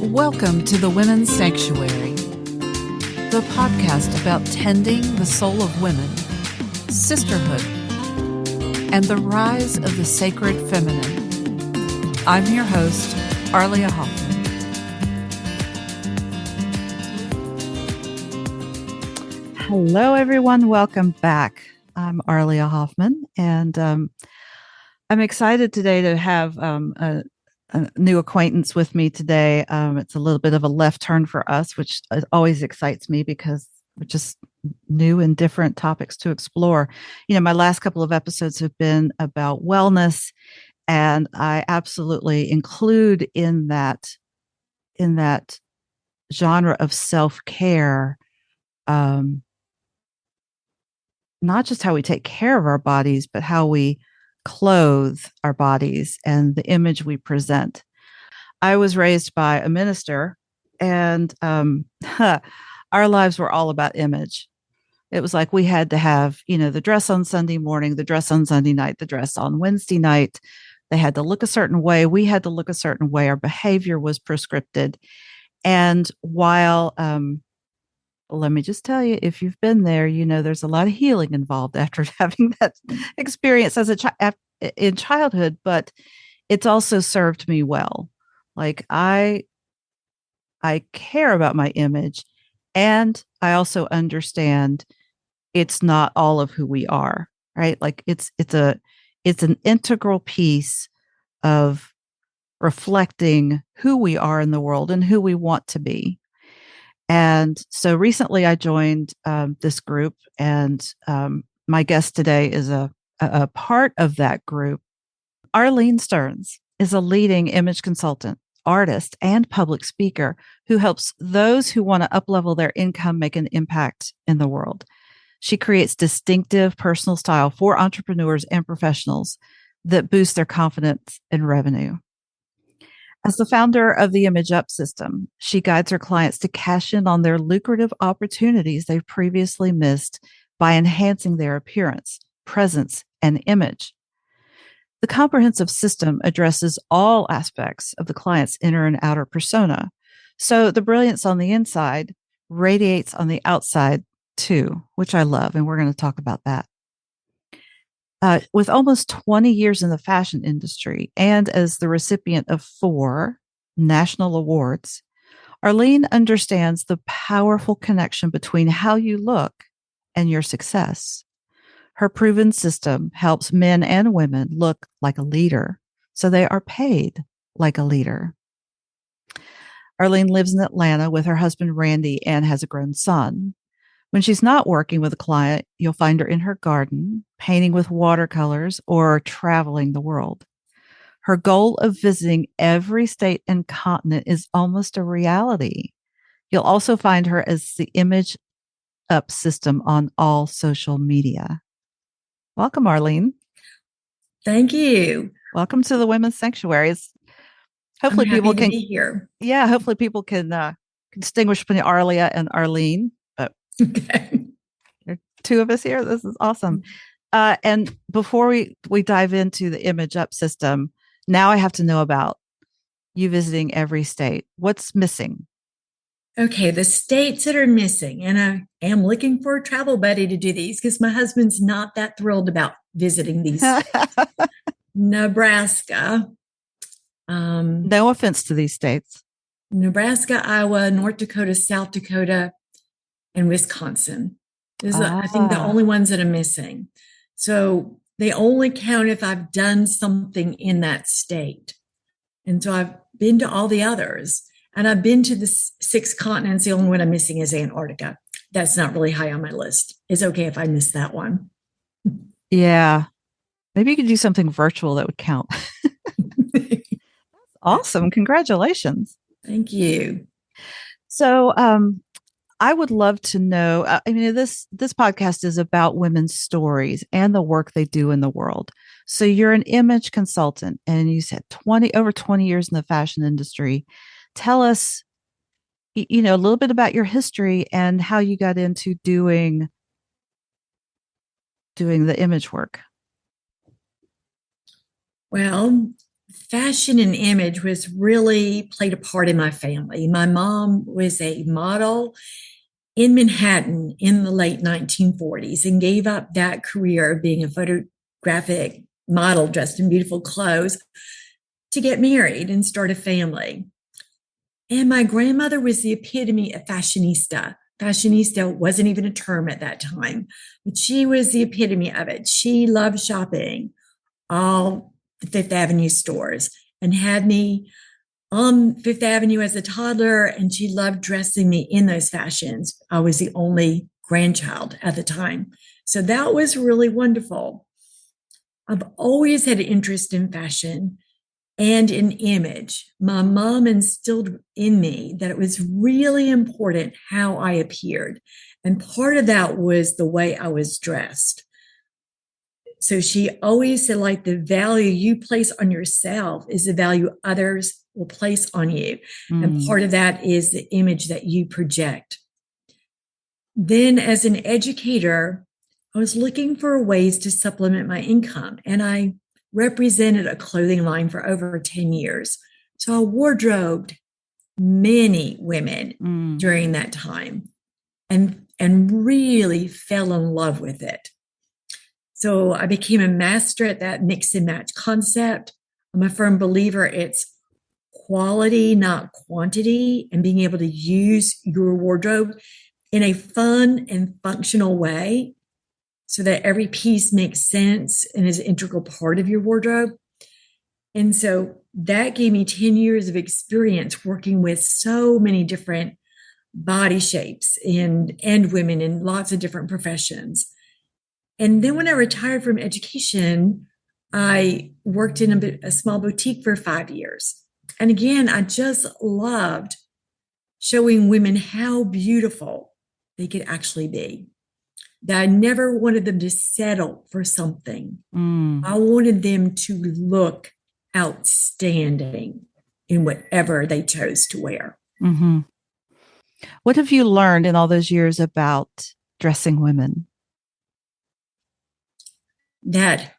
Welcome to the Women's Sanctuary, the podcast about tending the soul of women, sisterhood, and the rise of the sacred feminine. I'm your host, Arlia Hoffman. Hello, everyone. Welcome back. I'm Arlia Hoffman, and I'm excited today to have a new acquaintance with me today. It's a little bit of a left turn for us, which always excites me because we're just new and different topics to explore. You know, my last couple of episodes have been about wellness, and I absolutely include in that genre of self-care, not just how we take care of our bodies, but how we clothe our bodies and the image we present. I was raised by a minister, and our lives were all about image. It was like we had to have, the dress on Sunday morning, the dress on Sunday night, the dress on Wednesday night. They had to look a certain way. We had to look a certain way. Our behavior was prescripted. And while, let me just tell you, if you've been there, there's a lot of healing involved after having that experience as in childhood, but it's also served me well. Like I care about my image, and I also understand it's not all of who we are, right? Like it's an integral piece of reflecting who we are in the world and who we want to be. And so recently I joined this group, and my guest today is a part of that group. Arlene Stearns is a leading image consultant, artist, and public speaker who helps those who want to uplevel their income make an impact in the world. She creates distinctive personal style for entrepreneurs and professionals that boost their confidence and revenue. As the founder of the Image Up system, she guides her clients to cash in on their lucrative opportunities they've previously missed by enhancing their appearance, presence, and image. The comprehensive system addresses all aspects of the client's inner and outer persona, so the brilliance on the inside radiates on the outside too, which I love, and we're going to talk about that. With almost 20 years in the fashion industry and as the recipient of 4 national awards, Arlene understands the powerful connection between how you look and your success. Her proven system helps men and women look like a leader, so they are paid like a leader. Arlene lives in Atlanta with her husband, Randy, and has a grown son. When she's not working with a client, you'll find her in her garden, painting with watercolors, or traveling the world. Her goal of visiting every state and continent is almost a reality. You'll also find her as the Image Up system on all social media. Welcome, Arlene. Thank you. Welcome to the Women's Sanctuaries. Hopefully people can be here. Yeah, hopefully people can distinguish between Arlia and Arlene. Okay. There are 2 of us here. This is awesome. And before we dive into the Image Up system, now I have to know about you visiting every state. What's missing? Okay, the states that are missing, and I am looking for a travel buddy to do these because my husband's not that thrilled about visiting these states. Nebraska. No offense to these states. Nebraska, Iowa, North Dakota, South Dakota, and Wisconsin. These are, I think, the only ones that are missing. So they only count if I've done something in that state. And so I've been to all the others. And I've been to the 6 continents. The only one I'm missing is Antarctica. That's not really high on my list. It's okay if I miss that one. Yeah. Maybe you could do something virtual that would count. Awesome. Congratulations. Thank you. So, I would love to know, this podcast is about women's stories and the work they do in the world. So you're an image consultant, and you said over 20 years in the fashion industry. Tell us, a little bit about your history and how you got into doing the image work. Well, fashion and image was really played a part in my family. My mom was a model in Manhattan in the late 1940s and gave up that career of being a photographic model dressed in beautiful clothes to get married and start a family. And my grandmother was the epitome of fashionista. Fashionista wasn't even a term at that time, but she was the epitome of it. She loved shopping all the Fifth Avenue stores and had me on Fifth Avenue as a toddler, and she loved dressing me in those fashions. I was the only grandchild at the time. So that was really wonderful. I've always had an interest in fashion and in image. My mom instilled in me that it was really important how I appeared. And part of that was the way I was dressed. So she always said, like, the value you place on yourself is the value others will place on you. And part of that is the image that you project. Then, as an educator, I was looking for ways to supplement my income, and I represented a clothing line for over 10 years. So I wardrobed many women during that time and really fell in love with it. So I became a master at that mix and match concept. I'm a firm believer it's quality, not quantity, and being able to use your wardrobe in a fun and functional way so that every piece makes sense and is an integral part of your wardrobe. And so that gave me 10 years of experience working with so many different body shapes and women in lots of different professions. And then when I retired from education, I worked in a small boutique for 5 years. And again, I just loved showing women how beautiful they could actually be. That I never wanted them to settle for something. I wanted them to look outstanding in whatever they chose to wear. Mm-hmm. What have you learned in all those years about dressing women? That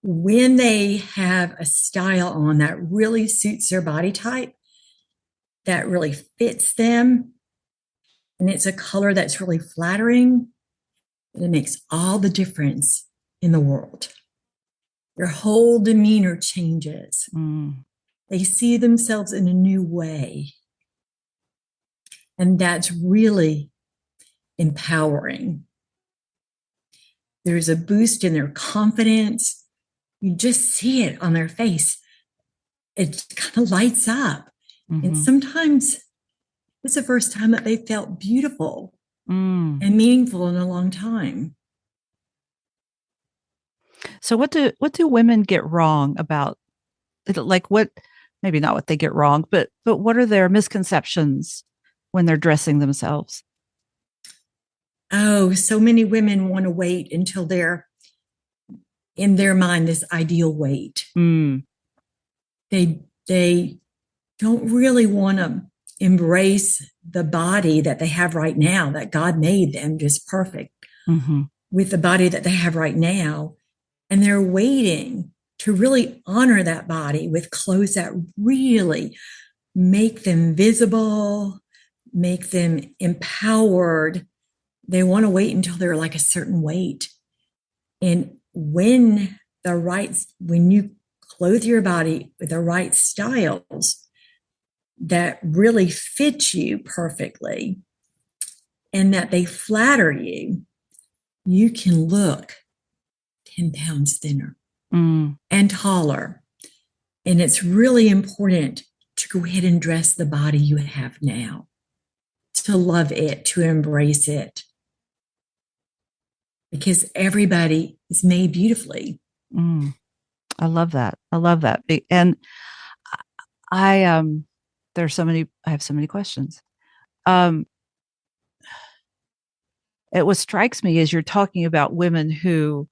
when they have a style on that really suits their body type, that really fits them, and it's a color that's really flattering, it makes all the difference in the world. Their whole demeanor changes. They see themselves in a new way. And that's really empowering. There's a boost in their confidence. You just see it on their face. It kind of lights up. And sometimes it's the first time that they felt beautiful and meaningful in a long time. So what do women get wrong about it? Like, what, maybe not what they get wrong, but what are their misconceptions when they're dressing themselves? Oh, so many women want to wait until they're in their mind this ideal weight. They don't really want to embrace the body that they have right now, that God made them just perfect with the body that they have right now. And they're waiting to really honor that body with clothes that really make them visible, make them empowered. They want to wait until they're like a certain weight. And when you clothe your body with the right styles that really fit you perfectly and that they flatter you, you can look 10 pounds thinner and taller. And it's really important to go ahead and dress the body you have now, to love it, to embrace it. Because everybody is made beautifully. I love that. I love that. And I have so many questions. What strikes me is you're talking about women who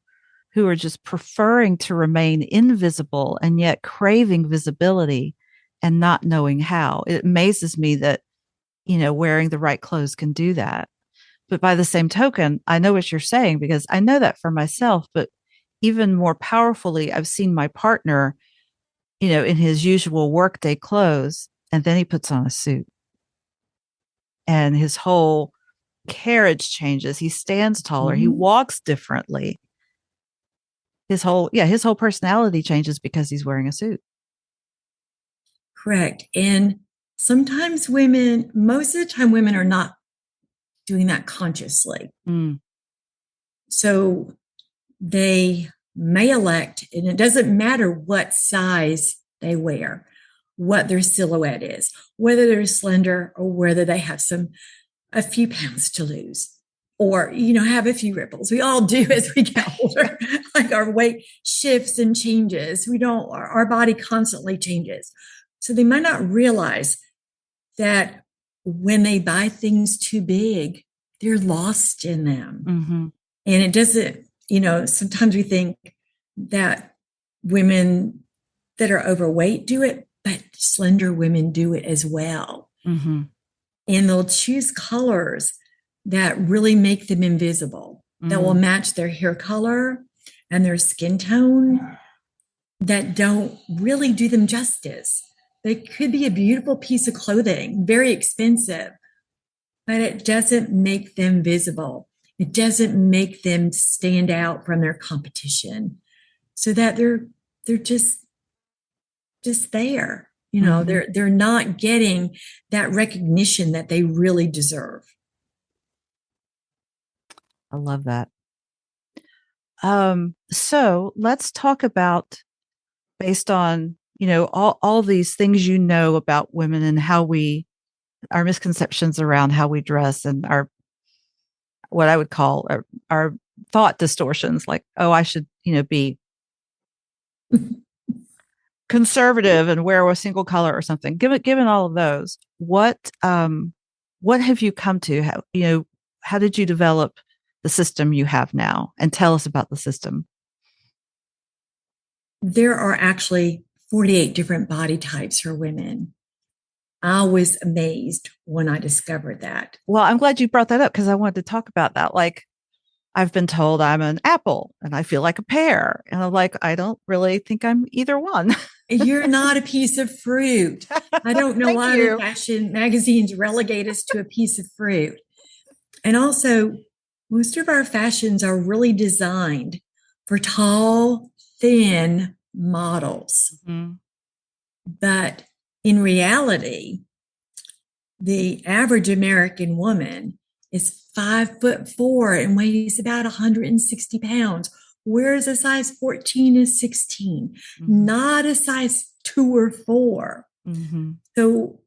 are just preferring to remain invisible and yet craving visibility and not knowing how. It amazes me that, wearing the right clothes can do that. But by the same token, I know what you're saying because I know that for myself. But even more powerfully, I've seen my partner, in his usual workday clothes, and then he puts on a suit and his whole carriage changes. He stands taller, he Mhm. walks differently. His whole personality changes because he's wearing a suit. Correct. And sometimes women, most of the time, women are not doing that consciously. Mm, So they may elect, and it doesn't matter what size they wear, what their silhouette is, whether they're slender or whether they have a few pounds to lose or have a few ripples. We all do as we get older. Like our weight shifts and changes. We don't our body constantly changes. So they might not realize that when they buy things too big, they're lost in them. mm-hmm, And it doesn't, sometimes we think that women that are overweight do it, but slender women do it as well. mm-hmm, And they'll choose colors that really make them invisible, that will mm, match their hair color and their skin tone, that don't really do them justice. They could be a beautiful piece of clothing, very expensive, but it doesn't make them visible. It doesn't make them stand out from their competition, so that they're just there. mm-hmm. They're not getting that recognition that they really deserve. I love that. So let's talk about, based on, all these things about women and how our misconceptions around how we dress, and our, what I would call our thought distortions, like, oh, I should, be conservative and wear a single color or something. Given all of those, what have you come to? How did you develop the system you have now? And tell us about the system. There are actually 48 different body types for women. I was amazed when I discovered that. Well, I'm glad you brought that up because I wanted to talk about that. Like, I've been told I'm an apple and I feel like a pear. And I'm like, I don't really think I'm either one. You're not a piece of fruit. I don't know Thank why the you. fashion magazines relegate us to a piece of fruit. And also, most of our fashions are really designed for tall, thin models. Mhm. But in reality, the average American woman is 5'4" and weighs about 160 pounds, whereas a size 14 is 16, Mhm. not a size 2 or 4. Mhm. So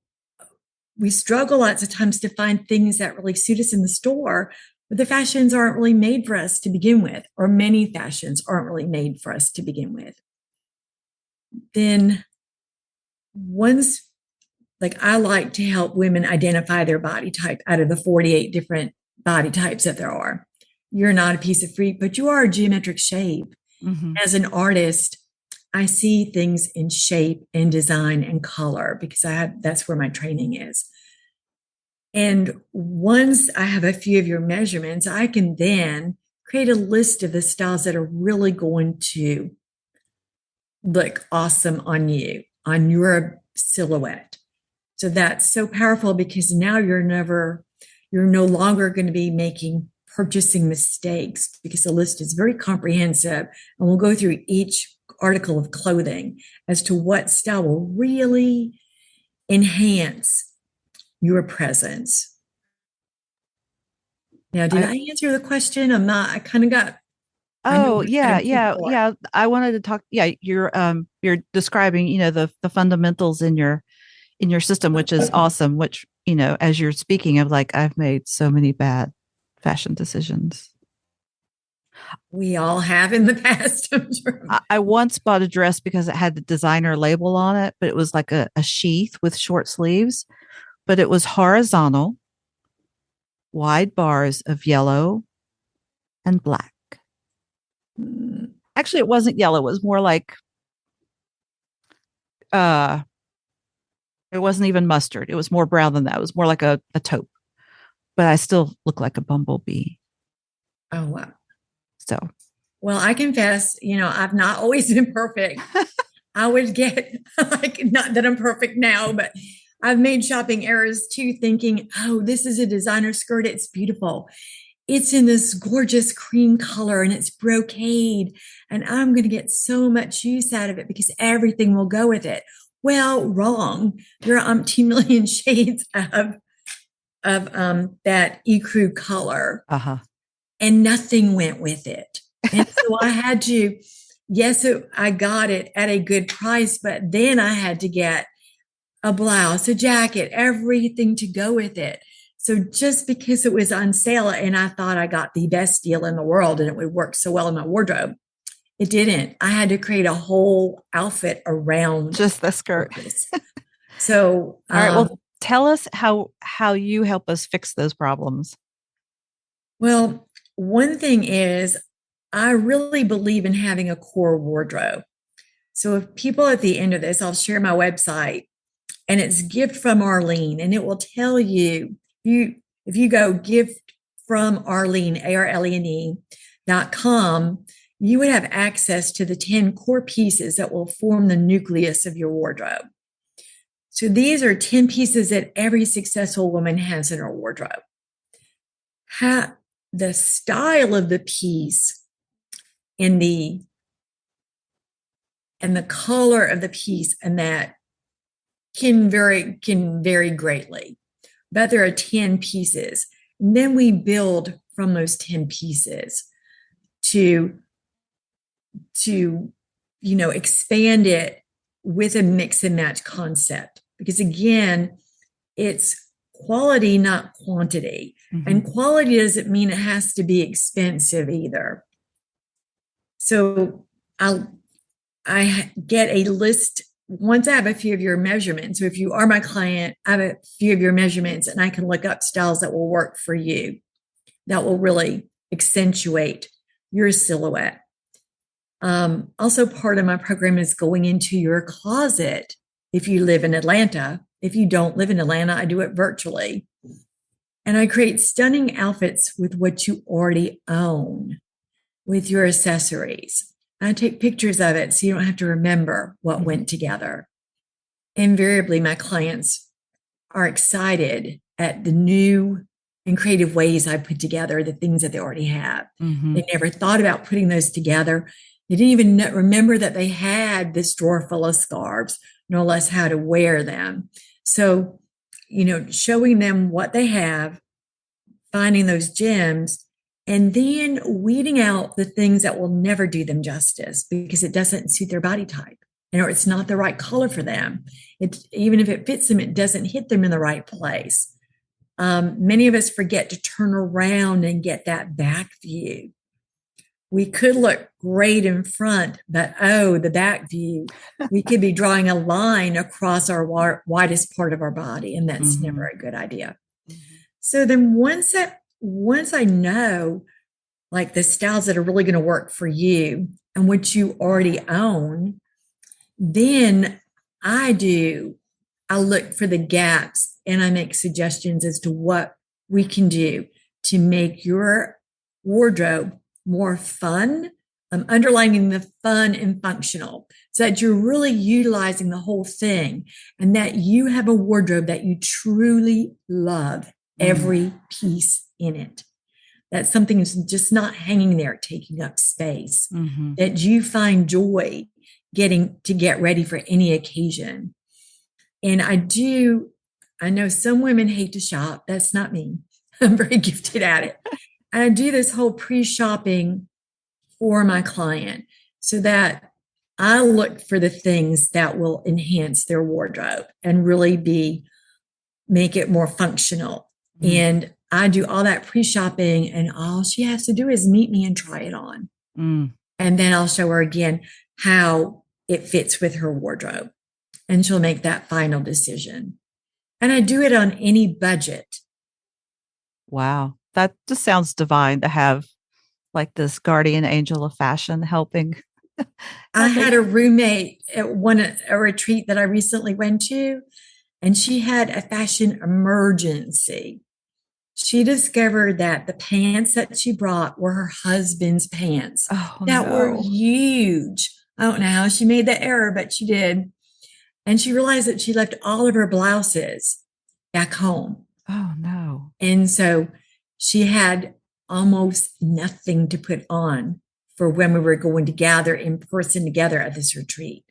we struggle lots of times to find things that really suit us in the store, but the fashions aren't really made for us to begin with, or many fashions aren't really made for us to begin with. Then once, like, I like to help women identify their body type out of the 48 different body types that there are. You're not a piece of fruit, but you are a geometric shape. Mhm. As an artist, I see things in shape and design and color because that's where my training is. And once I have a few of your measurements, I can then create a list of the styles that are really going to look awesome on you, on your silhouette. So that's so powerful because now you're no longer going to be making purchasing mistakes because the list is very comprehensive. And we'll go through each article of clothing as to what style will really enhance your presence. Now, did I I answer the question? I'm not, I kind of got, I know Oh, we're kind yeah, of too yeah, far. yeah. I wanted to talk. Yeah, you're describing, the fundamentals in your system, which is awesome. Which, as you're speaking of, like, I've made so many bad fashion decisions. We all have in the past. I'm sure. I once bought a dress because it had the designer label on it, but it was like a sheath with short sleeves, but it was horizontal, wide bars of yellow and black. Actually, it wasn't yellow. It was more like, uh, it wasn't even mustard. It was more brown than that. It was more like a taupe, but I still look like a bumblebee. Oh, wow. So, Well, I confess, I've not always been perfect. I would get like, not that I'm perfect now, but I've made shopping errors too, thinking, oh, this is a designer skirt. It's beautiful. It's in this gorgeous cream color and it's brocade. And I'm going to get so much use out of it because everything will go with it. Well, wrong. There are umpteen million shades of that ecru color, Uh-huh. and nothing went with it. And so I had to, yes, I got it at a good price, but then I had to get a blouse, a jacket, everything to go with it. So just because it was on sale and I thought I got the best deal in the world and it would work so well in my wardrobe, it didn't. I had to create a whole outfit around Just the skirt. this. So, All right. Well, tell us how you help us fix those problems. well, one thing is I really believe in having a core wardrobe. So if people at the end of this, I'll share my website and it's gift from Arlene, and it will tell you if you go gift from Arlene, ARLENE.com, you would have access to the 10 core pieces that will form the nucleus of your wardrobe. So these are 10 pieces that every successful woman has in her wardrobe. The style of the piece and the color of the piece and that can vary greatly. But there are 10 pieces. And then we build from those 10 pieces to expand it with a mix and match concept. Because again, it's quality, not quantity. Mm-hmm. And quality doesn't mean it has to be expensive either. So I get a list once I have a few of your measurements. So if you are my client, I have a few of your measurements and I can look up styles that will work for you, that will really accentuate your silhouette. Also, part of my program is going into your closet if you live in Atlanta. If you don't live in Atlanta, I do it virtually. And I create stunning outfits with what you already own, with your accessories. I take pictures of it so you don't have to remember what went together. Invariably, my clients are excited at the new and creative ways I put together the things that they already have. Mm-hmm. They never thought about putting those together. They didn't even remember that they had this drawer full of scarves, no less how to wear them. So, showing them what they have, finding those gems, and then weeding out the things that will never do them justice because it doesn't suit their body type or it's not the right color for them. Even if it fits them, it doesn't hit them in the right place. Many of us forget to turn around and get that back view. We could look great in front, but the back view, we could be drawing a line across our widest part of our body, and that's never a good idea. Mm-hmm. So then once I know like the styles that are really going to work for you and what you already own, then I look for the gaps and I make suggestions as to what we can do to make your wardrobe more fun, underlining the fun and functional, so that you're really utilizing the whole thing and that you have a wardrobe that you truly love every piece in it. That something is just not hanging there taking up space, that you find joy get ready for any occasion. And I know some women hate to shop. That's not me. I'm very gifted at it. And I do this whole pre-shopping for my client so that I look for the things that will enhance their wardrobe and really make it more functional. And I do all that pre-shopping, and all she has to do is meet me and try it on. And then I'll show her again how it fits with her wardrobe, and she'll make that final decision. And I do it on any budget. Wow. That just sounds divine to have like this guardian angel of fashion helping. I had a roommate at a retreat that I recently went to, and she had a fashion emergency. she discovered that the pants that she brought were her husband's pants Oh that were no. huge. I don't know how she made the error, but she did. And she realized that she left all of her blouses back home. Oh no. And so she had almost nothing to put on for when we were going to gather in person together at this retreat.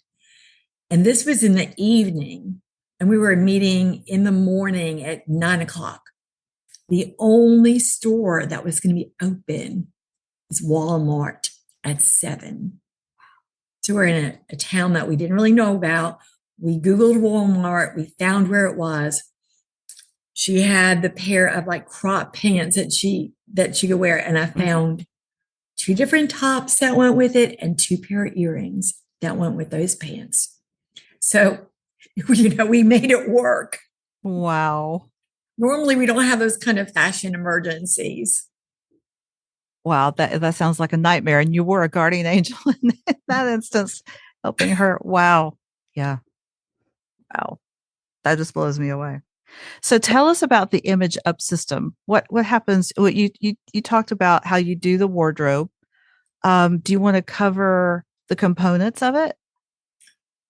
And this was in the evening, and we were meeting in the morning at 9 o'clock. The only store that was going to be open is Walmart at 7. So we're in a town that we didn't really know about. We Googled Walmart. We found where it was. She had the pair of like crop pants that she could wear. And I found 2 different tops that went with it and 2 pair of earrings that went with those pants. So, we made it work. Wow. Normally we don't have those kind of fashion emergencies. Wow, that sounds like a nightmare. And you were a guardian angel in that instance, helping her. Wow. Yeah. Wow. That just blows me away. So tell us about the image up system. What happens? What you talked about how you do the wardrobe. Do you want to cover the components of it?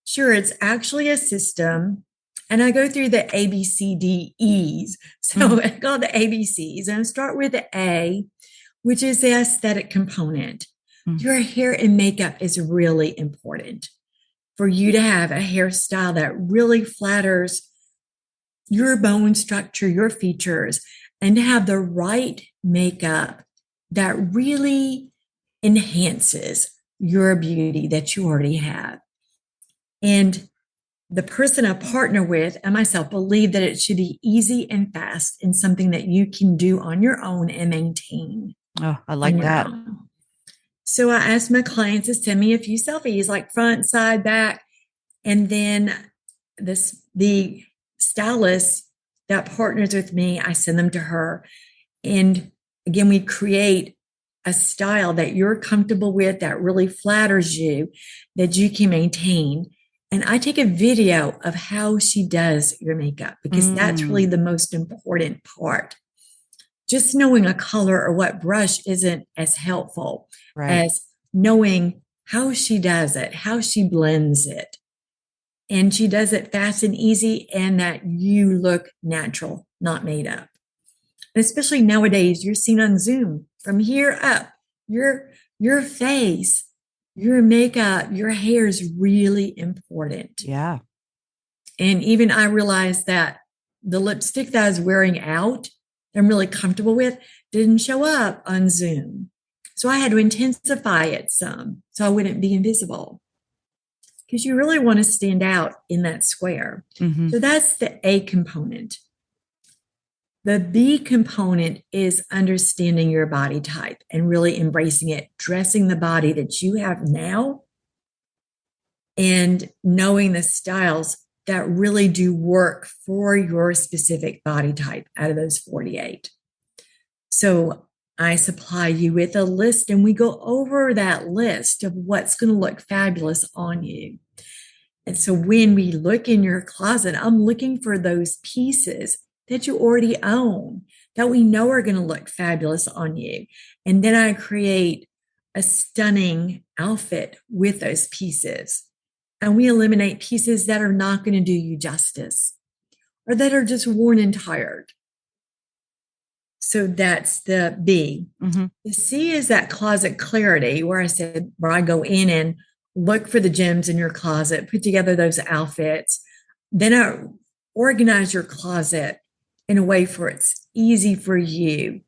Sure, it's actually a system. And I go through the A, B, C, D, E's. So I call the ABCs. And I start with the A, which is the aesthetic component. Your hair and makeup is really important for you to have a hairstyle that really flatters your bone structure, your features, and to have the right makeup that really enhances your beauty that you already have. And the person I partner with and myself believe that it should be easy and fast and something that you can do on your own and maintain Oh, I on like your that. own. So I asked my clients to send me a few selfies, like front, side, back, and then the stylist that partners with me, I send them to her. And again, we create a style that you're comfortable with, that really flatters you, that you can maintain. And I take a video of how she does your makeup because that's really the most important part. Just knowing a color or what brush isn't as helpful Right. as knowing how she does it, how she blends it. And she does it fast and easy, and that you look natural, not made up. And especially nowadays, you're seen on Zoom from here up. Your face, your makeup, your hair is really important. Yeah. And even I realized that the lipstick that I was wearing out, I'm really comfortable with, didn't show up on Zoom. So I had to intensify it some so I wouldn't be invisible, because you really want to stand out in that square. So that's the A component. The B component is understanding your body type and really embracing it, dressing the body that you have now, and knowing the styles that really do work for your specific body type out of those 48. So I supply you with a list, and we go over that list of what's going to look fabulous on you. And so when we look in your closet, I'm looking for those pieces that you already own that we know are going to look fabulous on you. And then I create a stunning outfit with those pieces. And we eliminate pieces that are not going to do you justice or that are just worn and tired. So that's the B. The C is that closet clarity, where I go in and look for the gems in your closet, put together those outfits. Then I organize your closet in a way for it's easy for you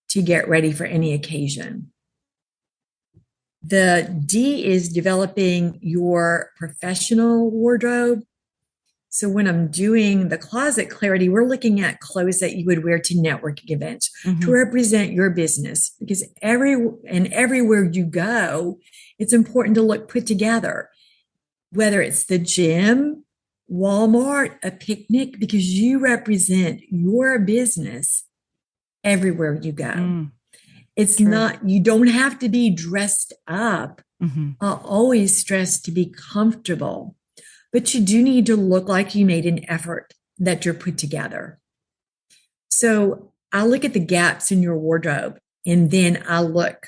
to get ready for any occasion. The D is developing your professional wardrobe. So when I'm doing the closet clarity, we're looking at clothes that you would wear to networking events to represent your business, because everywhere you go, it's important to look put together, whether it's the gym, Walmart, a picnic, because you represent your business everywhere you go. It's True. not, you don't have to be dressed up. I'll always stress to be comfortable, but you do need to look like you made an effort, that you're put together. So I look at the gaps in your wardrobe, and then I look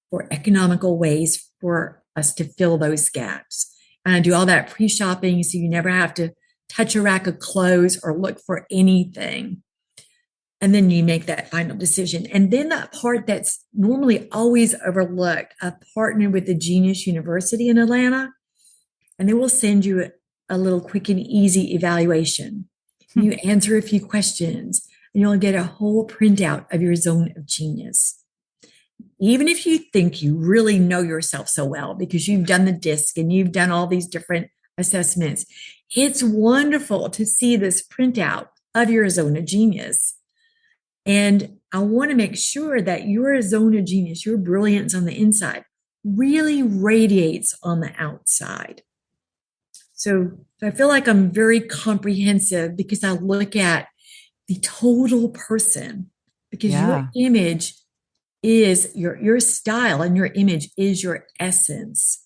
for economical ways for us to fill those gaps. And I do all that pre-shopping so you never have to touch a rack of clothes or look for anything. And then you make that final decision. And then that part that's normally always overlooked, I partnered with the Genius University in Atlanta, and they will send you a little quick and easy evaluation. You answer a few questions, and you'll get a whole printout of your zone of genius. Even if you think you really know yourself so well because you've done the disc and you've done all these different assessments, it's wonderful to see this printout of your zone of genius. And I want to make sure that your zone of genius, your brilliance on the inside, really radiates on the outside. So I feel like I'm very comprehensive because I look at the total person, because your image is your style, and your image is your essence.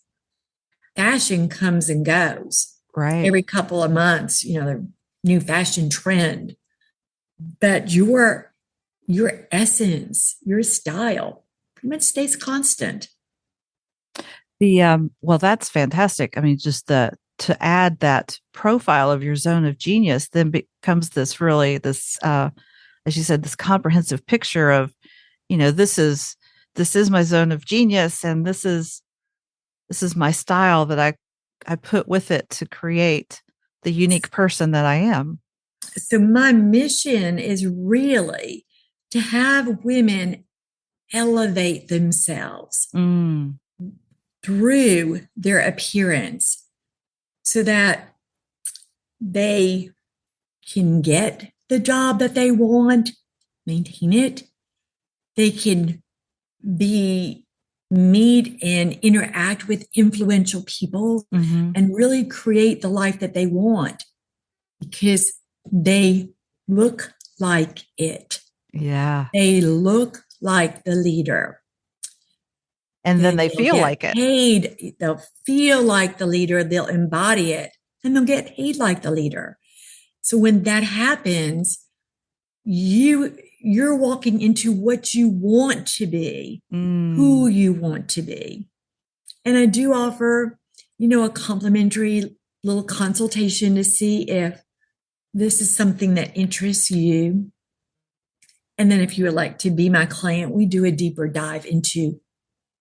Fashion comes and goes. Right. Every couple of months, the new fashion trend. But your essence, your style pretty much stays constant. Well, that's fantastic. I mean, just to add that profile of your zone of genius then becomes this really as you said, this comprehensive picture of, this is my zone of genius, and this is my style that I put with it to create the unique person that I am. So my mission is really to have women elevate themselves through their appearance so that they can get the job that they want, maintain it. They can meet and interact with influential people and really create the life that they want because they look like it. Yeah. They look like the leader. And then they feel like it. They'll feel like the leader, they'll embody it, and they'll get paid like the leader. So when that happens, you're walking into what you want to be, who you want to be. And I do offer, a complimentary little consultation to see if this is something that interests you. And then if you would like to be my client, we do a deeper dive into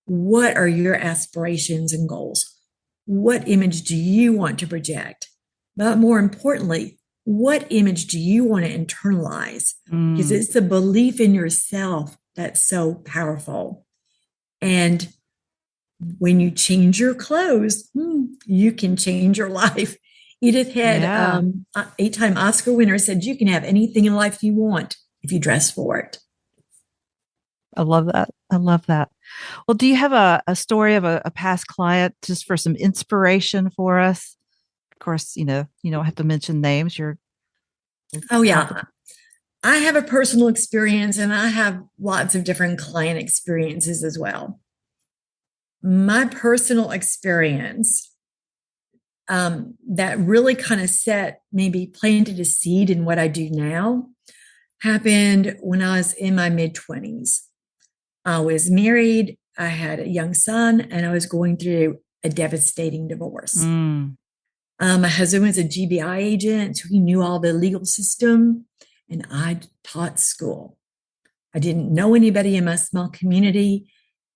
what are your aspirations and goals? What image do you want to project? But more importantly, what image do you want to internalize? Because it's the belief in yourself that's so powerful. And when you change your clothes, you can change your life. Edith Head, 8-time Oscar winner, said you can have anything in life you want if you dress for it. I love that. I love that. Well, do you have a story of a past client just for some inspiration for us? Of course, you don't have to mention names. Oh, yeah. I have a personal experience and I have lots of different client experiences as well. My personal experience that really kind of planted a seed in what I do now happened when I was in my mid-20s. I was married, I had a young son, and I was going through a devastating divorce. My husband was a GBI agent, so he knew all the legal system, and I taught school. I didn't know anybody in my small community,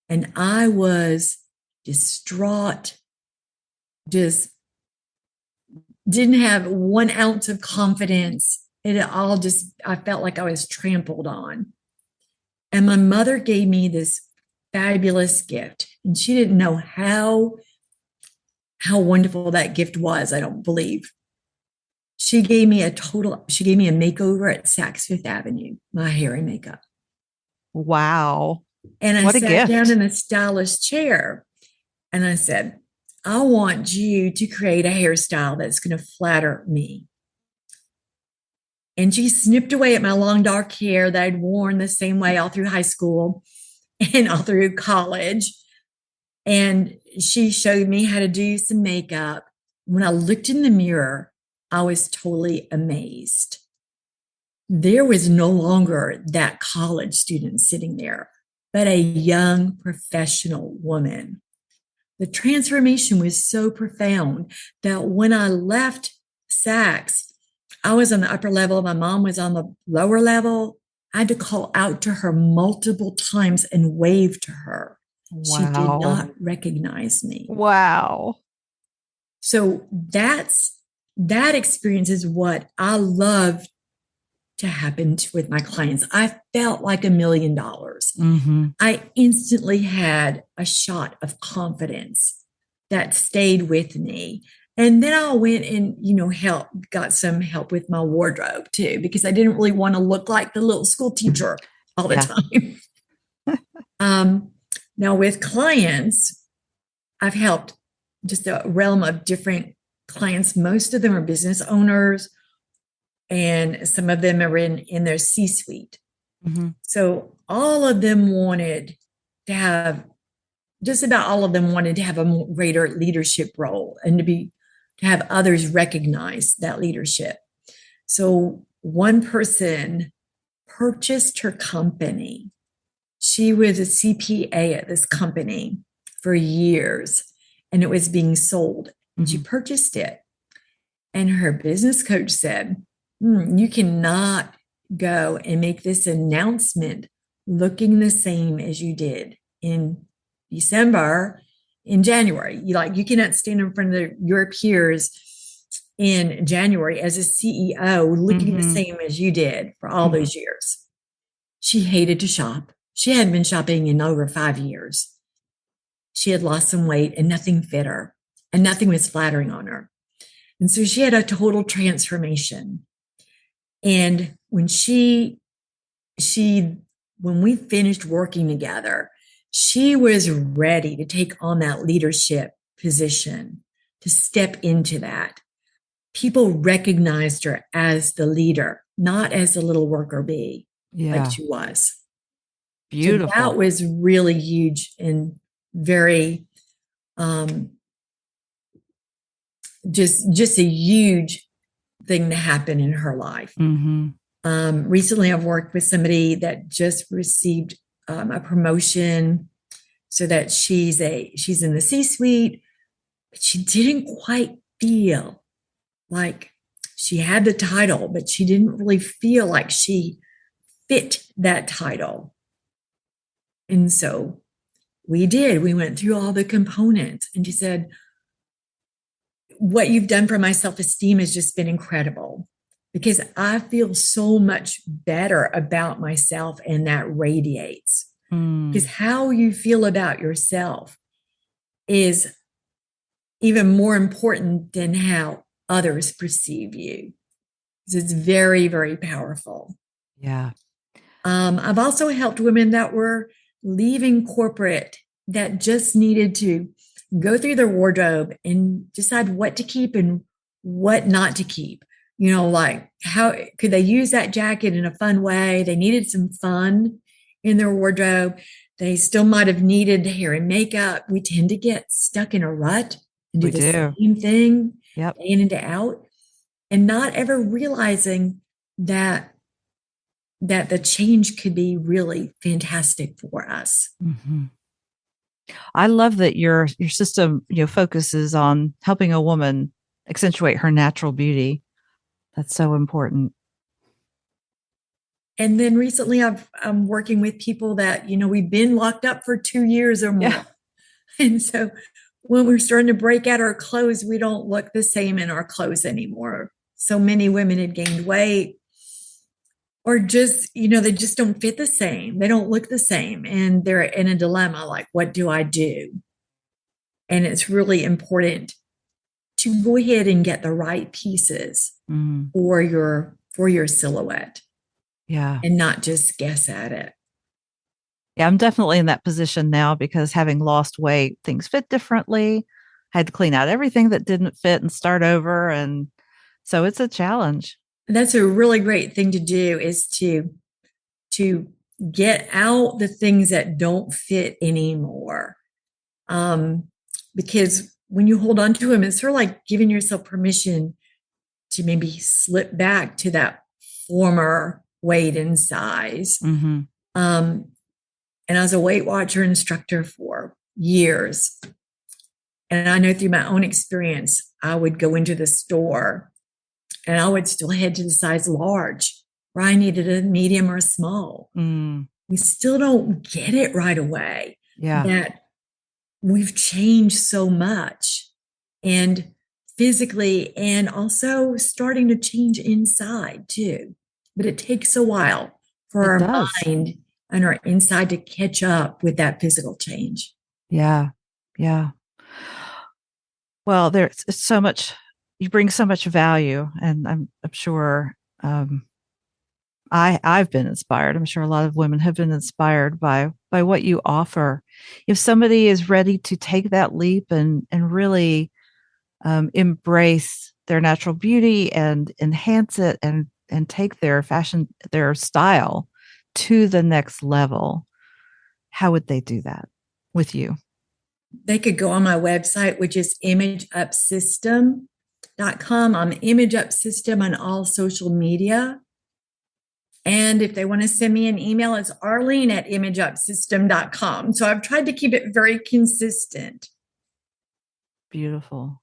and I was distraught, just didn't have 1 ounce of confidence. I felt like I was trampled on. And my mother gave me this fabulous gift, and she didn't know how wonderful that gift was, I don't believe. She gave me a makeover at Saks Fifth Avenue, my hair and makeup. Wow. And I sat down in a stylish chair and I said, I want you to create a hairstyle that's going to flatter me. And she snipped away at my long dark hair that I'd worn the same way all through high school and all through college. And she showed me how to do some makeup. When I looked in the mirror, I was totally amazed. there was no longer that college student sitting there, but a young professional woman. The transformation was so profound that when I left Saks, I was on the upper level. My mom was on the lower level. I had to call out to her multiple times and wave to her. She did Wow. not recognize me. Wow. So that experience is what I love to happen with my clients. I felt like $1,000,000. Mm-hmm. I instantly had a shot of confidence that stayed with me. And then I went and, got some help with my wardrobe too, because I didn't really want to look like the little school teacher all the Yeah. time. um, Now, with clients, I've helped just a realm of different clients. Most of them are business owners, and some of them are in their C-suite. Mm-hmm. So all of them wanted to have, just about all of them wanted to have a greater leadership role and to have others recognize that leadership. So one person purchased her company. She was a CPA at this company for years, and it was being sold. And she Mm-hmm. purchased it. And her business coach said, you cannot go and make this announcement looking the same as you did in December, in January. You cannot stand in front of your peers in January as a CEO looking the Mm-hmm. same as you did for all Mm-hmm. those years. She hated to shop. She hadn't been shopping in over 5 years. She had lost some weight and nothing fit her, and nothing was flattering on her. And so she had a total transformation. And when we finished working together, she was ready to take on that leadership position, to step into that. People recognized her as the leader, not as the little worker bee like Yeah. she was. So that Beautiful. was really huge and very um, just a huge thing to happen in her life. Mm-hmm. Recently, I've worked with somebody that just received a promotion, so that she's in the C-suite, but she didn't quite feel like she had the title, but she didn't really feel like she fit that title. And so we went through all the components, and she said, what you've done for my self-esteem has just been incredible, because I feel so much better about myself, and that radiates. Because Mm. how you feel about yourself is even more important than how others perceive you. It's very, very powerful. Yeah. I've also helped women that were leaving corporate, that just needed to go through their wardrobe and decide what to keep and what not to keep. Like, how could they use that jacket in a fun way? They needed some fun in their wardrobe. They still might have needed hair and makeup. We tend to get stuck in a rut and do We the do. same thing Yep. day in and day out, and not ever realizing that the change could be really fantastic for us. Mm-hmm. I love that your system, focuses on helping a woman accentuate her natural beauty. That's so important. And then recently I'm working with people that, we've been locked up for 2 years or Yeah. more. And so when we're starting to break out our clothes, we don't look the same in our clothes anymore. So many women had gained weight, or just, they just don't fit the same. They don't look the same. And they're in a dilemma, like, what do I do? And it's really important to go ahead and get the right pieces Mm. for your silhouette, Yeah. and not just guess at it. Yeah. I'm definitely in that position now because having lost weight, things fit differently. I had to clean out everything that didn't fit and start over. And so it's a challenge. And that's a really great thing to do, is to get out the things that don't fit anymore. Because when you hold on to them, it's sort of like giving yourself permission to maybe slip back to that former weight and size. Mm-hmm. Um, and I was a Weight Watcher instructor for years. And I know through my own experience, I would go into the store and I would still head to the size large where I needed a medium or a small. Mm. We still don't get it right away Yeah. that we've changed so much, and physically, and also starting to change inside too. But it takes a while for It our does. mind and our inside to catch up with that physical change. Yeah. Yeah. Well, there's so much, you bring so much value, and I'm sure um, I've been inspired. I'm sure a lot of women have been inspired by what you offer. If somebody is ready to take that leap and really embrace their natural beauty and enhance it and take their fashion, their style to the next level, how would they do that with you? They could go on my website, which is imageupsystem.com. I'm Image Up System on all social media. And if they want to send me an email, it's Arlene at imageupsystem.com. So I've tried to keep it very consistent. Beautiful.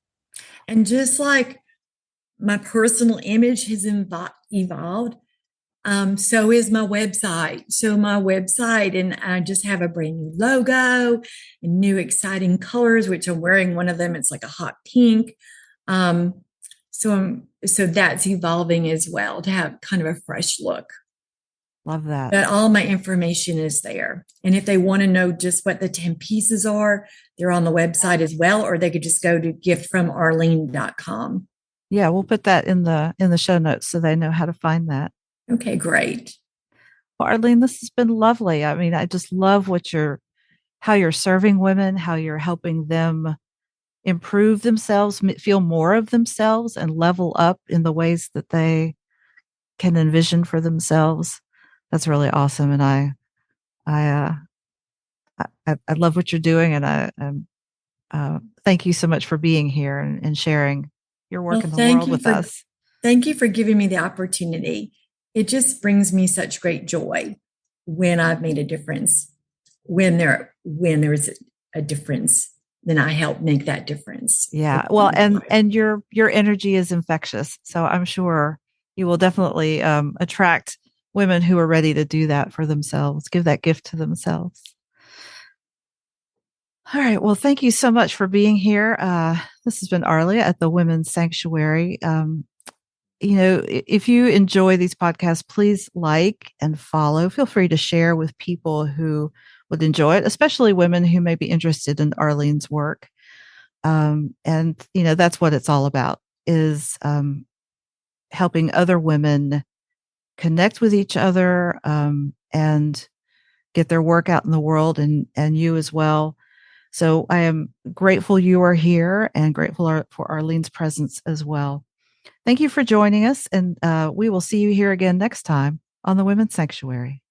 And just like my personal image has evolved, so is my website. So my website, and I just have a brand new logo and new exciting colors, which I'm wearing one of them. It's like a hot pink. So that's evolving as well to have kind of a fresh look. Love that. But all my information is there. And if they want to know just what the 10 pieces are, they're on the website as well, or they could just go to giftfromarlene.com. Yeah, we'll put that in the show notes so they know how to find that. Okay, great. Well, Arlene, this has been lovely. I mean, I just love how you're serving women, how you're helping them improve themselves, feel more of themselves, and level up in the ways that they can envision for themselves. That's really awesome, and I I love what you're doing, and thank you so much for being here and sharing your Well, work in the world with us. thank you for giving me the opportunity. It just brings me such great joy when I've made a difference. When there's a difference, then I help make that difference. Yeah, well, and your energy is infectious, so I'm sure you will definitely attract women who are ready to do that for themselves, give that gift to themselves. All right. Well, thank you so much for being here. This has been Arlia at the Women's Sanctuary. If you enjoy these podcasts, please like and follow. Feel free to share with people who would enjoy it, especially women who may be interested in Arlene's work. And that's what it's all about, is helping other women connect with each other and get their work out in the world, and you as well. So I am grateful you are here and grateful for Arlene's presence as well. Thank you for joining us, and we will see you here again next time on the Women's Sanctuary.